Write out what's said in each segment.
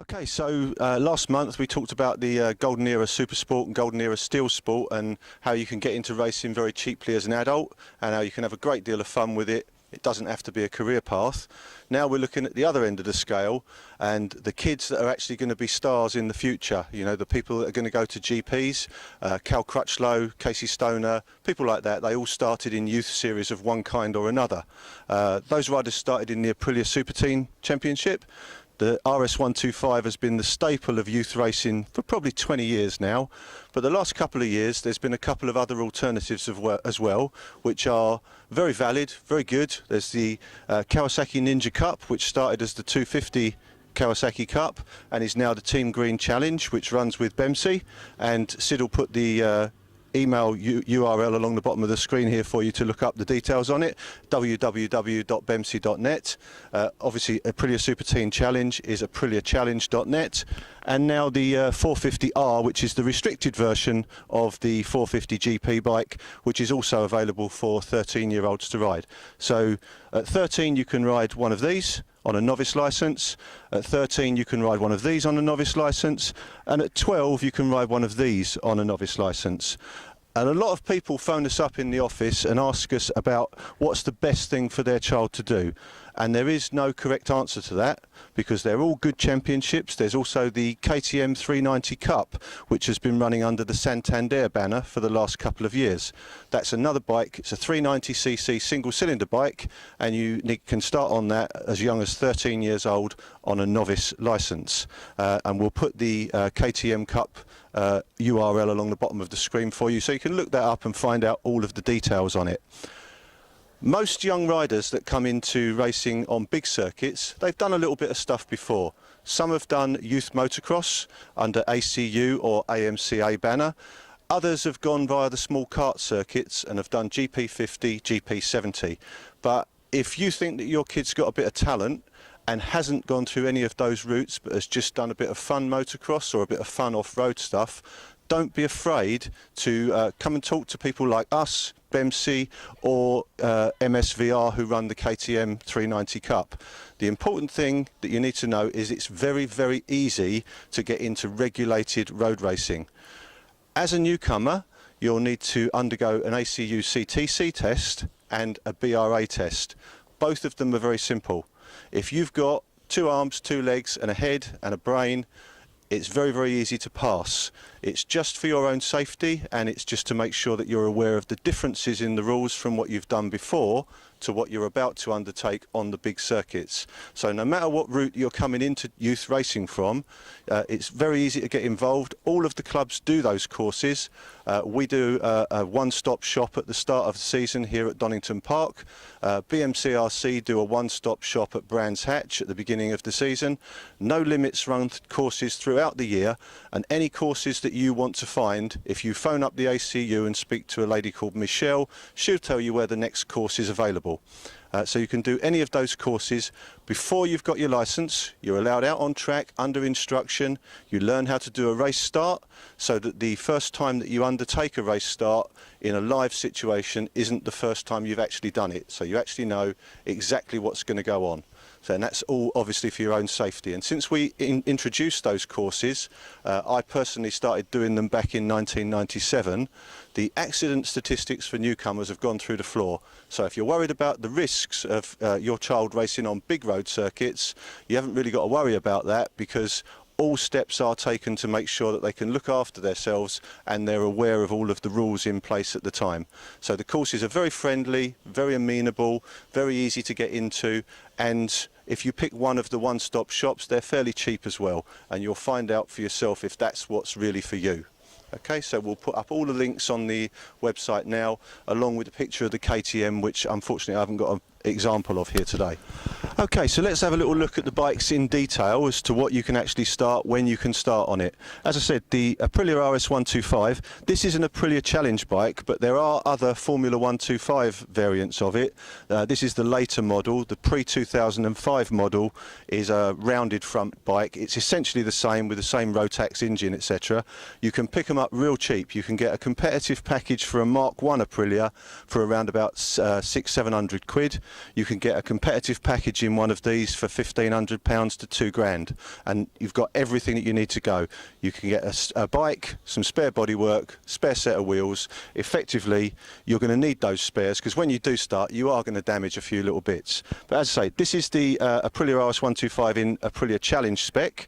Okay, so last month we talked about the Golden Era Supersport and Golden Era Steel Sport and how you can get into racing very cheaply as an adult and how you can have a great deal of fun with it. It doesn't have to be a career path. Now we're looking at the other end of the scale and the kids that are actually going to be stars in the future. You know, the people that are going to go to GPs, Cal Crutchlow, Casey Stoner, people like that. They all started in youth series of one kind or another. Those riders started in the Aprilia Superteen Championship. The RS125 has been the staple of youth racing for probably 20 years now, but the last couple of years there's been a couple of other alternatives as well, which are very valid, very good. There's the Kawasaki Ninja Cup, which started as the 250 Kawasaki Cup and is now the Team Green Challenge, which runs with BEMC, and Sid will put the email URL along the bottom of the screen here for you to look up the details on it, www.bemc.net. Obviously Aprilia Superteen Challenge is apriliachallenge.net, and now the 450R, which is the restricted version of the 450 GP bike, which is also available for 13-year-olds to ride. So at 13 you can ride one of these on a novice licence, at 13 you can ride one of these on a novice licence, and at 12 you can ride one of these on a novice licence. And a lot of people phone us up in the office and ask us about what's the best thing for their child to do. And there is no correct answer to that, because they're all good championships. There's also the KTM 390 Cup, which has been running under the Santander banner for the last couple of years. That's another bike. It's a 390cc single-cylinder bike, and you can start on that as young as 13 years old on a novice licence. And we'll put the KTM Cup URL along the bottom of the screen for you, so you can look that up and find out all of the details on it. Most young riders that come into racing on big circuits, they've done a little bit of stuff before. Some have done youth motocross under ACU or AMCA banner. Others have gone via the small kart circuits and have done GP50, GP70. But if you think that your kid's got a bit of talent and hasn't gone through any of those routes but has just done a bit of fun motocross or a bit of fun off-road stuff, don't be afraid to come and talk to people like us, BEMC, or MSVR, who run the KTM 390 Cup. The important thing that you need to know is it's very, very easy to get into regulated road racing. As a newcomer, you'll need to undergo an ACU CTC test and a BRA test. Both of them are very simple. If you've got 2 arms, 2 legs and a head and a brain, it's very, very easy to pass. It's just for your own safety, and it's just to make sure that you're aware of the differences in the rules from what you've done before to what you're about to undertake on the big circuits. So no matter what route you're coming into youth racing from, it's very easy to get involved. All of the clubs do those courses. We do a one-stop shop at the start of the season here at Donington Park. BMCRC do a one-stop shop at Brands Hatch at the beginning of the season. No limits run courses throughout the year, and any courses that you want to find, if you phone up the ACU and speak to a lady called Michelle, she'll tell you where the next course is available. So you can do any of those courses before you've got your licence. You're allowed out on track under instruction. You learn how to do a race start, so that the first time that you undertake a race start in a live situation isn't the first time you've actually done it. So you actually know exactly what's going to go on. So, and that's all obviously for your own safety. And since we introduced those courses, I personally started doing them back in 1997, the accident statistics for newcomers have gone through the floor. So if you're worried about the risks of your child racing on big road circuits, you haven't really got to worry about that, because all steps are taken to make sure that they can look after themselves and they're aware of all of the rules in place at the time. So the courses are very friendly, very amenable, very easy to get into, and if you pick one of the one-stop shops, they're fairly cheap as well, and you'll find out for yourself if that's what's really for you. Okay, so we'll put up all the links on the website now, along with a picture of the KTM, which unfortunately I haven't got an example of here today. Okay, so let's have a little look at the bikes in detail as to what you can actually start, when you can start on it. As I said, the Aprilia RS125, this is an Aprilia Challenge bike, but there are other Formula 125 variants of it. This is the later model. The pre-2005 model is a rounded front bike. It's essentially the same, with the same Rotax engine, etc. You can pick them up real cheap. You can get a competitive package for a Mark 1 Aprilia for around about £600–700. You can get a competitive package damaging one of these for £1,500 to £2,000, and you've got everything that you need to go. You can get a bike, some spare bodywork, spare set of wheels. Effectively, you're going to need those spares, because when you do start, you are going to damage a few little bits. But as I say, this is the Aprilia RS125 in Aprilia Challenge spec.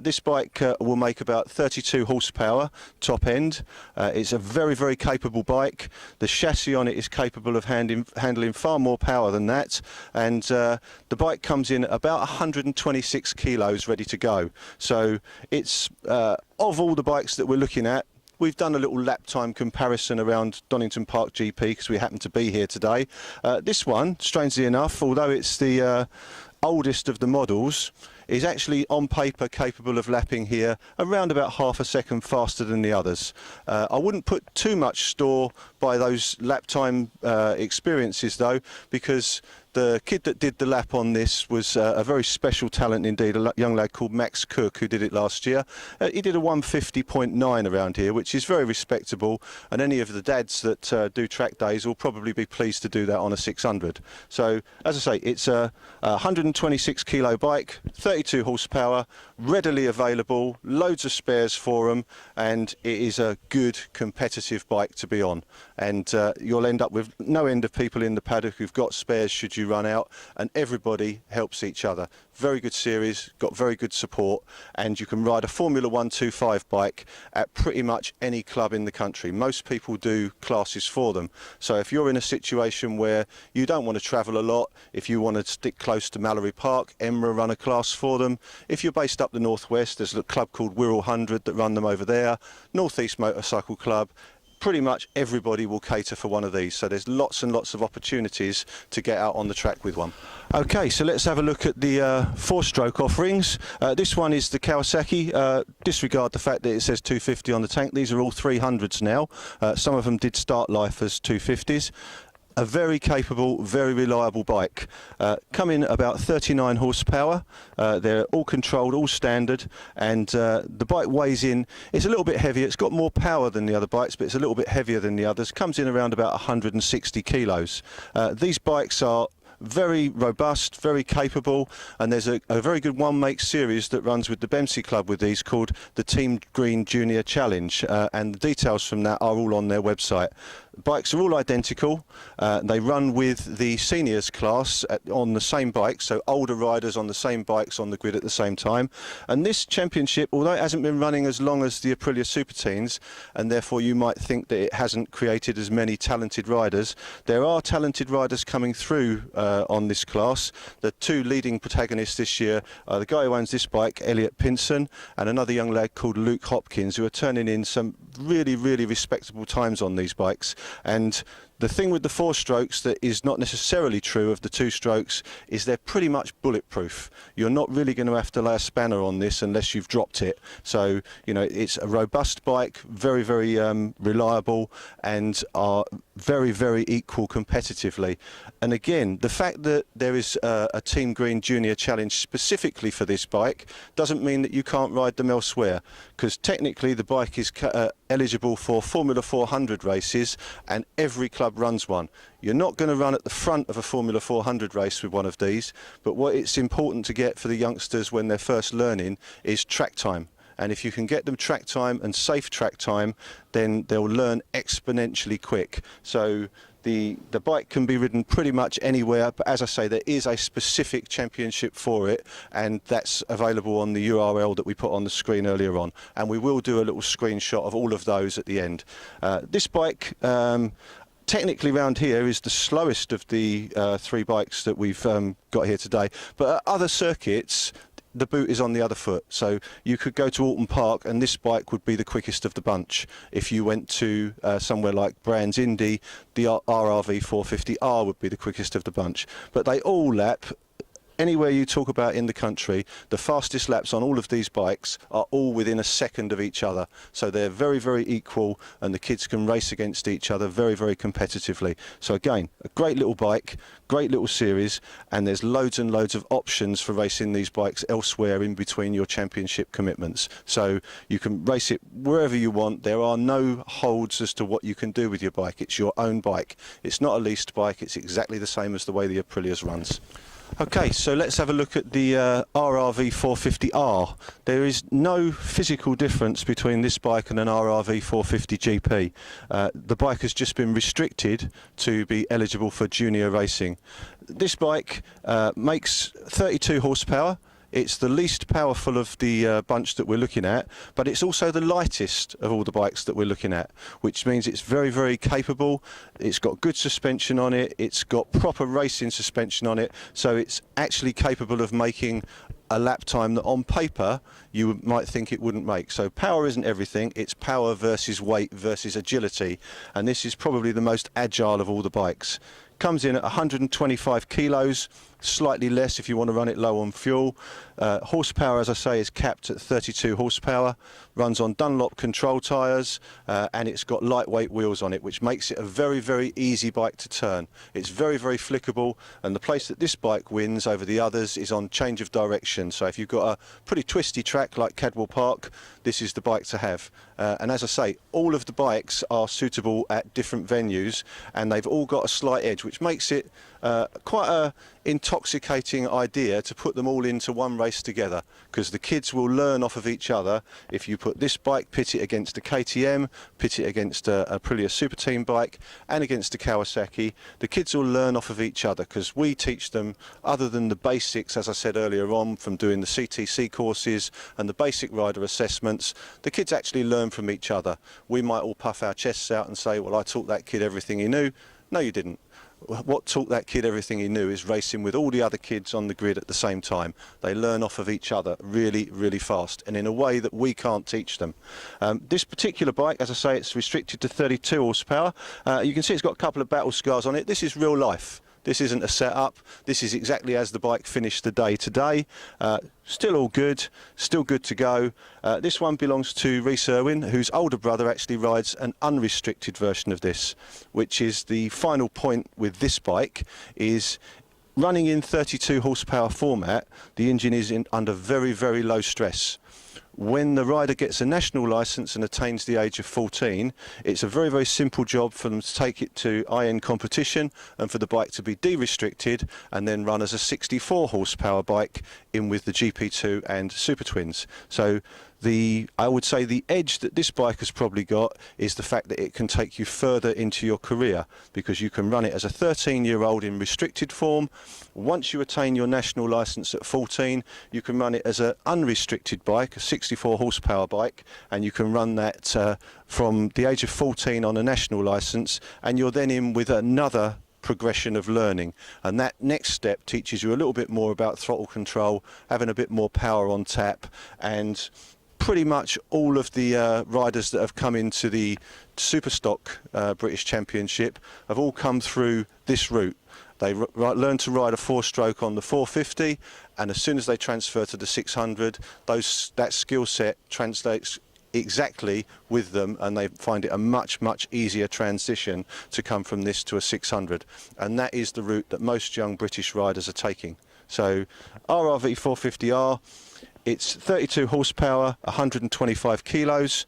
This bike will make about 32 horsepower top end. It's a very, very capable bike. The chassis on it is capable of handling far more power than that, and the bike comes in about 126 kilos ready to go. So it's of all the bikes that we're looking at, we've done a little lap time comparison around Donington Park GP because we happen to be here today. This one, strangely enough, although it's the oldest of the models, is actually on paper capable of lapping here around about half a second faster than the others. I wouldn't put too much store by those lap time experiences though, because the kid that did the lap on this was a very special talent indeed, a young lad called Max Cook, who did it last year. He did a 150.9 around here, which is very respectable, and any of the dads that do track days will probably be pleased to do that on a 600. So, as I say, it's a 126 kilo bike, 32 horsepower, readily available, loads of spares for them, and it is a good competitive bike to be on. And you'll end up with no end of people in the paddock who've got spares should you run out, and everybody helps each other. Very good series, got very good support, and you can ride a Formula 125 bike at pretty much any club in the country. Most people do classes for them. So if you're in a situation where you don't want to travel a lot, if you want to stick close to Mallory Park, Emma run a class for them. If you're based up the northwest, there's a club called Wirral 100 that run them over there. Northeast Motorcycle Club. Pretty much everybody will cater for one of these, so there's lots and lots of opportunities to get out on the track with one. Okay, so let's have a look at the four-stroke offerings. This one is the Kawasaki. Disregard the fact that it says 250 on the tank. These are all 300s now. Some of them did start life as 250s. A very capable, very reliable bike. Come in about 39 horsepower. They're all controlled, all standard, and the bike weighs in. It's a little bit heavier. It's got more power than the other bikes, but it's a little bit heavier than the others. Comes in around about 160 kilos. These bikes are very robust, very capable, and there's a very good one-make series that runs with the Bempsey Club with these called the Team Green Junior Challenge, and the details from that are all on their website. Bikes are all identical. They run with the seniors class on the same bike, so older riders on the same bikes on the grid at the same time. And this championship, although it hasn't been running as long as the Aprilia Superteens, and therefore you might think that it hasn't created as many talented riders, there are talented riders coming through on this class. The two leading protagonists this year are the guy who owns this bike, Elliot Pinson, and another young lad called Luke Hopkins, who are turning in some really, really respectable times on these bikes. And the thing with the four strokes that is not necessarily true of the two strokes is they're pretty much bulletproof. You're not really going to have to lay a spanner on this unless you've dropped it. So, you know, it's a robust bike, very, very reliable, and are very, very equal competitively. And again, the fact that there is a Team Green Junior Challenge specifically for this bike doesn't mean that you can't ride them elsewhere, because technically the bike is eligible for Formula 400 races, and every club runs one. You're not going to run at the front of a Formula 400 race with one of these, but what it's important to get for the youngsters when they're first learning is track time. And if you can get them track time and safe track time, then they'll learn exponentially quick. So the bike can be ridden pretty much anywhere, but as I say, there is a specific championship for it, and that's available on the URL that we put on the screen earlier on. And we will do a little screenshot of all of those at the end. This bike, technically round here, is the slowest of the three bikes that we've got here today. But at other circuits, the boot is on the other foot, so you could go to Alton Park and this bike would be the quickest of the bunch. If you went to somewhere like Brands Indy, the RRV 450R would be the quickest of the bunch. But they all lap. Anywhere you talk about in the country, the fastest laps on all of these bikes are all within a second of each other. So they're very, very equal, and the kids can race against each other very, very competitively. So again, a great little bike, great little series, and there's loads and loads of options for racing these bikes elsewhere in between your championship commitments. So you can race it wherever you want. There are no holds as to what you can do with your bike. It's your own bike. It's not a leased bike. It's exactly the same as the way the Aprilia's runs. Okay, so let's have a look at the RRV 450R. There is no physical difference between this bike and an RRV 450 GP. The bike has just been restricted to be eligible for junior racing. This bike makes 32 horsepower. It's the least powerful of the bunch that we're looking at, but it's also the lightest of all the bikes that we're looking at, which means it's very, very capable. It's got good suspension on it. It's got proper racing suspension on it, so it's actually capable of making a lap time that on paper you might think it wouldn't make. So power isn't everything, it's power versus weight versus agility, and this is probably the most agile of all the bikes. Comes in at 125 kilos, slightly less if you want to run it low on fuel. Horsepower, as I say, is capped at 32 horsepower, runs on Dunlop control tyres, and it's got lightweight wheels on it, which makes it a very, very easy bike to turn. It's very, very flickable, and the place that this bike wins over the others is on change of direction. So if you've got a pretty twisty track like Cadwell Park, this is the bike to have. And as I say, all of the bikes are suitable at different venues, and they've all got a slight edge, which makes it quite a intoxicating idea to put them all into one race together, because the kids will learn off of each other. If you put this bike, pit it against a KTM, pit it against a Aprilia Superteen bike and against a Kawasaki, the kids will learn off of each other, because we teach them, other than the basics, as I said earlier on, from doing the CTC courses and the basic rider assessments, the kids actually learn from each other. We might all puff our chests out and say, well, I taught that kid everything he knew. No, you didn't. What taught that kid everything he knew is racing with all the other kids on the grid at the same time. They learn off of each other really, really fast, and in a way that we can't teach them. This particular bike, as I say, it's restricted to 32 horsepower. You can see it's got a couple of battle scars on it. This is real life. This isn't a setup. This is exactly as the bike finished the day today. Still all good, still good to go. This one belongs to Rhys Irwin, whose older brother actually rides an unrestricted version of this, which is the final point with this bike, is running in 32 horsepower format, the engine is under very, very low stress. When the rider gets a national licence and attains the age of 14, it's a very, very simple job for them to take it to IN competition and for the bike to be de-restricted and then run as a 64 horsepower bike in with the GP2 and Supertwins. So I would say the edge that this bike has probably got is the fact that it can take you further into your career, because you can run it as a 13-year-old in restricted form. Once you attain your national licence at 14, you can run it as an unrestricted bike, a 64 horsepower bike, and you can run that from the age of 14 on a national licence, and you're then in with another progression of learning, and that next step teaches you a little bit more about throttle control, having a bit more power on tap. And pretty much all of the riders that have come into the Superstock British Championship have all come through this route. They learn to ride a four-stroke on the 450, and as soon as they transfer to the 600, that skill set translates exactly with them, and they find it a much, much easier transition to come from this to a 600. And that is the route that most young British riders are taking. So RRV 450R, it's 32 horsepower, 125 kilos.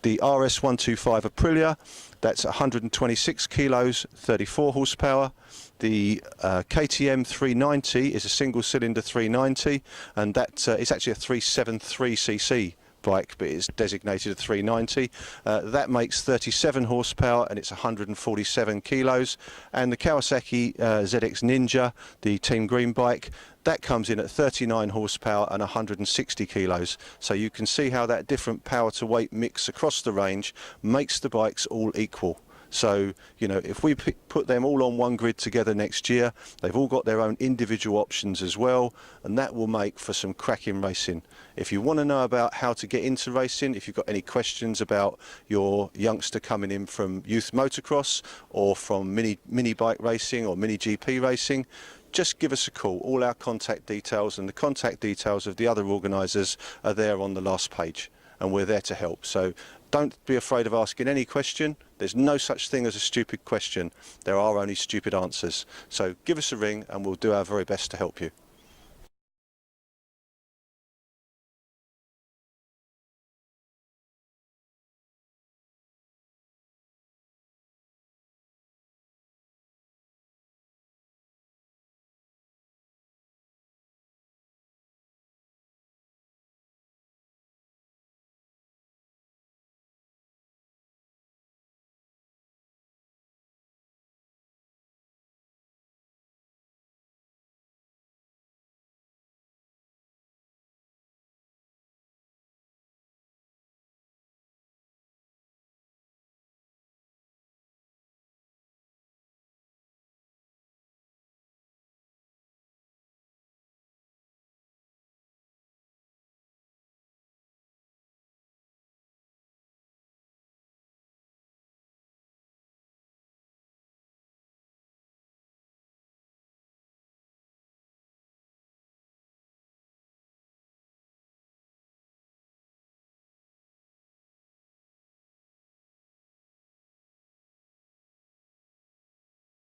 The RS125 Aprilia, that's 126 kilos, 34 horsepower. The KTM 390 is a single cylinder 390, and that is actually a 373cc bike, but it's designated a 390. That makes 37 horsepower and it's 147 kilos. And the Kawasaki ZX Ninja, the Team Green bike, that comes in at 39 horsepower and 160 kilos. So you can see how that different power to weight mix across the range makes the bikes all equal. So, you know, if we put them all on one grid together next year, they've all got their own individual options as well, and that will make for some cracking racing. If you want to know about how to get into racing, if you've got any questions about your youngster coming in from youth motocross or from mini bike racing or mini GP racing, just give us a call. All our contact details and the contact details of the other organisers are there on the last page, and we're there to help. So don't be afraid of asking any question. There's no such thing as a stupid question. There are only stupid answers. So give us a ring and we'll do our very best to help you.